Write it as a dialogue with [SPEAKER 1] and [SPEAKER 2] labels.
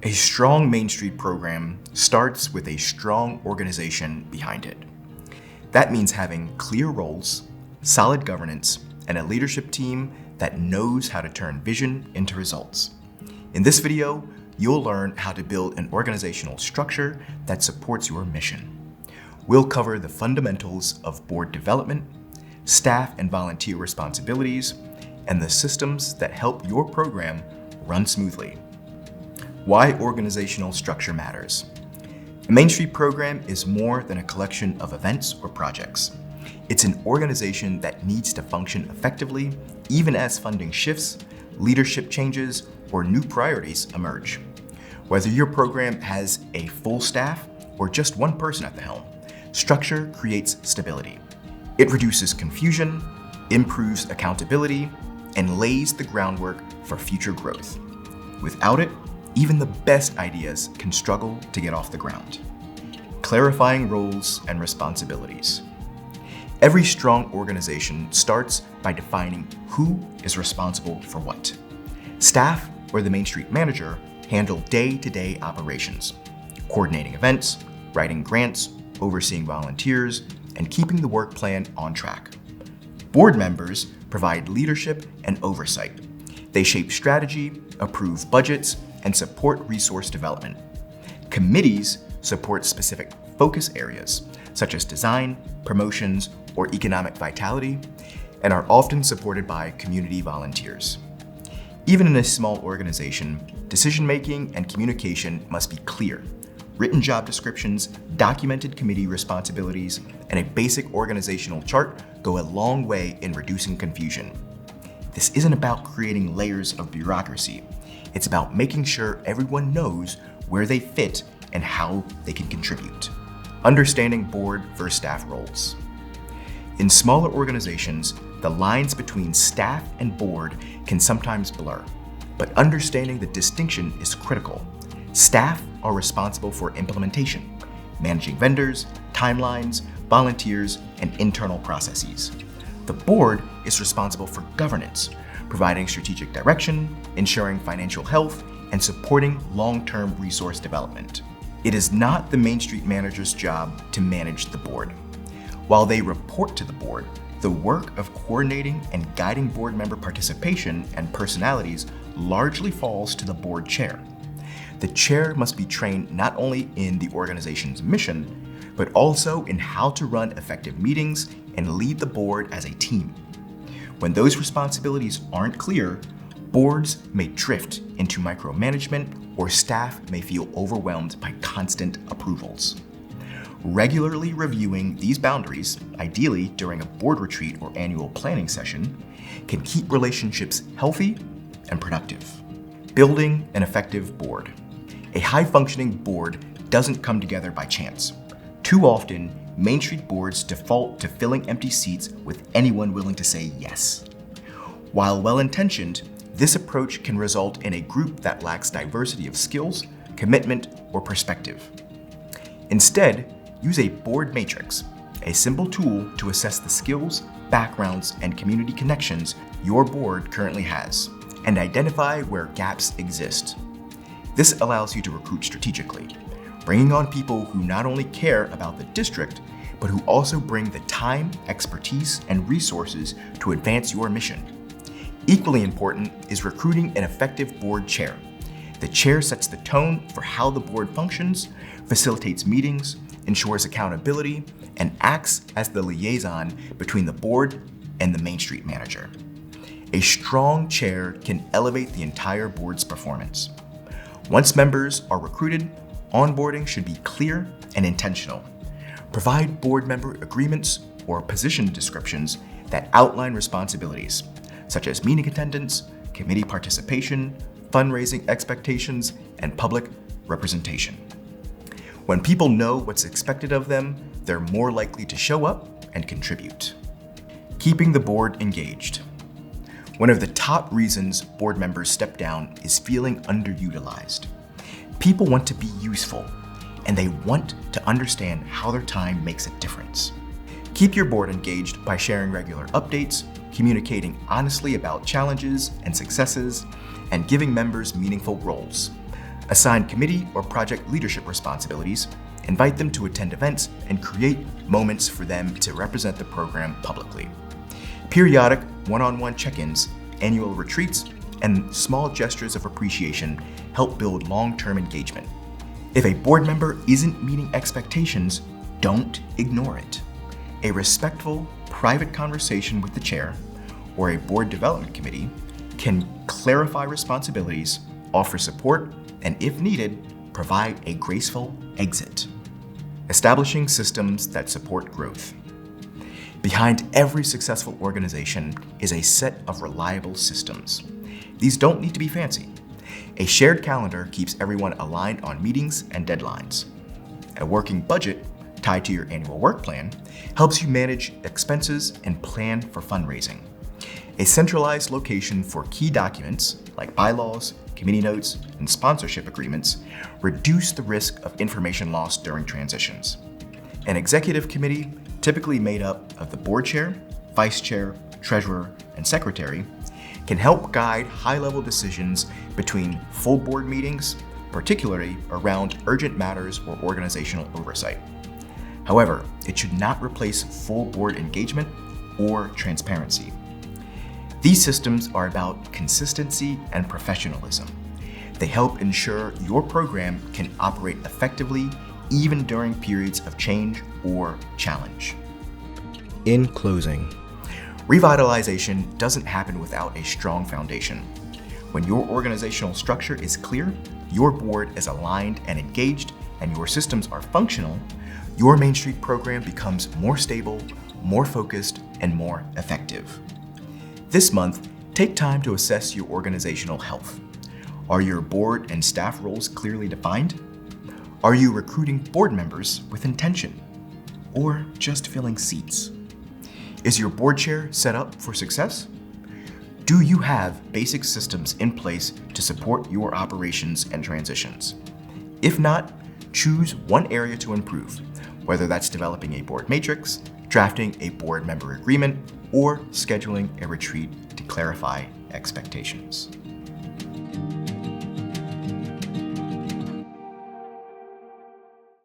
[SPEAKER 1] A strong Main Street program starts with a strong organization behind it. That means having clear roles, solid governance, and a leadership team that knows how to turn vision into results. In this video, you'll learn how to build an organizational structure that supports your mission. We'll cover the fundamentals of board development, staff and volunteer responsibilities, and the systems that help your program run smoothly. Why organizational structure matters. A Main Street program is more than a collection of events or projects. It's an organization that needs to function effectively, even as funding shifts, leadership changes, or new priorities emerge. Whether your program has a full staff or just one person at the helm, structure creates stability. It reduces confusion, improves accountability, and lays the groundwork for future growth. Without it, even the best ideas can struggle to get off the ground. Clarifying roles and responsibilities. Every strong organization starts by defining who is responsible for what. Staff or the Main Street manager handle day-to-day operations, coordinating events, writing grants, overseeing volunteers, and keeping the work plan on track. Board members provide leadership and oversight. They shape strategy, approve budgets, and support resource development. Committees support specific focus areas, such as design, promotions, or economic vitality, and are often supported by community volunteers. Even in a small organization, decision-making and communication must be clear. Written job descriptions, documented committee responsibilities, and a basic organizational chart go a long way in reducing confusion. This isn't about creating layers of bureaucracy. It's about making sure everyone knows where they fit and how they can contribute. Understanding board versus staff roles. In smaller organizations, the lines between staff and board can sometimes blur, but understanding the distinction is critical. Staff are responsible for implementation, managing vendors, timelines, volunteers, and internal processes. The board is responsible for governance, providing strategic direction, ensuring financial health, and supporting long-term resource development. It is not the Main Street manager's job to manage the board. While they report to the board, the work of coordinating and guiding board member participation and personalities largely falls to the board chair. The chair must be trained not only in the organization's mission, but also in how to run effective meetings and lead the board as a team. When those responsibilities aren't clear, boards may drift into micromanagement or staff may feel overwhelmed by constant approvals. Regularly reviewing these boundaries, ideally during a board retreat or annual planning session, can keep relationships healthy and productive. Building an effective board. A high-functioning board doesn't come together by chance. Too often, Main Street boards default to filling empty seats with anyone willing to say yes. While well-intentioned, this approach can result in a group that lacks diversity of skills, commitment, or perspective. Instead, use a board matrix, a simple tool to assess the skills, backgrounds, and community connections your board currently has, and identify where gaps exist. This allows you to recruit strategically, bringing on people who not only care about the district, but who also bring the time, expertise, and resources to advance your mission. Equally important is recruiting an effective board chair. The chair sets the tone for how the board functions, facilitates meetings, ensures accountability, and acts as the liaison between the board and the Main Street manager. A strong chair can elevate the entire board's performance. Once members are recruited, onboarding should be clear and intentional. Provide board member agreements or position descriptions that outline responsibilities, such as meeting attendance, committee participation, fundraising expectations, and public representation. When people know what's expected of them, they're more likely to show up and contribute. Keeping the board engaged. One of the top reasons board members step down is feeling underutilized. People want to be useful, and they want to understand how their time makes a difference. Keep your board engaged by sharing regular updates, communicating honestly about challenges and successes, and giving members meaningful roles. Assign committee or project leadership responsibilities, invite them to attend events, and create moments for them to represent the program publicly. Periodic one-on-one check-ins, annual retreats, and small gestures of appreciation help build long-term engagement. If a board member isn't meeting expectations, don't ignore it. A respectful, private conversation with the chair or a board development committee can clarify responsibilities, offer support, and if needed, provide a graceful exit. Establishing systems that support growth. Behind every successful organization is a set of reliable systems. These don't need to be fancy. A shared calendar keeps everyone aligned on meetings and deadlines. A working budget tied to your annual work plan helps you manage expenses and plan for fundraising. A centralized location for key documents like bylaws, committee notes, and sponsorship agreements reduce the risk of information loss during transitions. An executive committee, typically made up of the board chair, vice chair, treasurer, and secretary, can help guide high-level decisions between full board meetings, particularly around urgent matters or organizational oversight. However, it should not replace full board engagement or transparency. These systems are about consistency and professionalism. They help ensure your program can operate effectively even during periods of change or challenge. In closing, revitalization doesn't happen without a strong foundation. When your organizational structure is clear, your board is aligned and engaged, and your systems are functional, your Main Street program becomes more stable, more focused, and more effective. This month, take time to assess your organizational health. Are your board and staff roles clearly defined? Are you recruiting board members with intention? Or just filling seats? Is your board chair set up for success? Do you have basic systems in place to support your operations and transitions? If not, choose one area to improve, whether that's developing a board matrix, drafting a board member agreement, or scheduling a retreat to clarify expectations.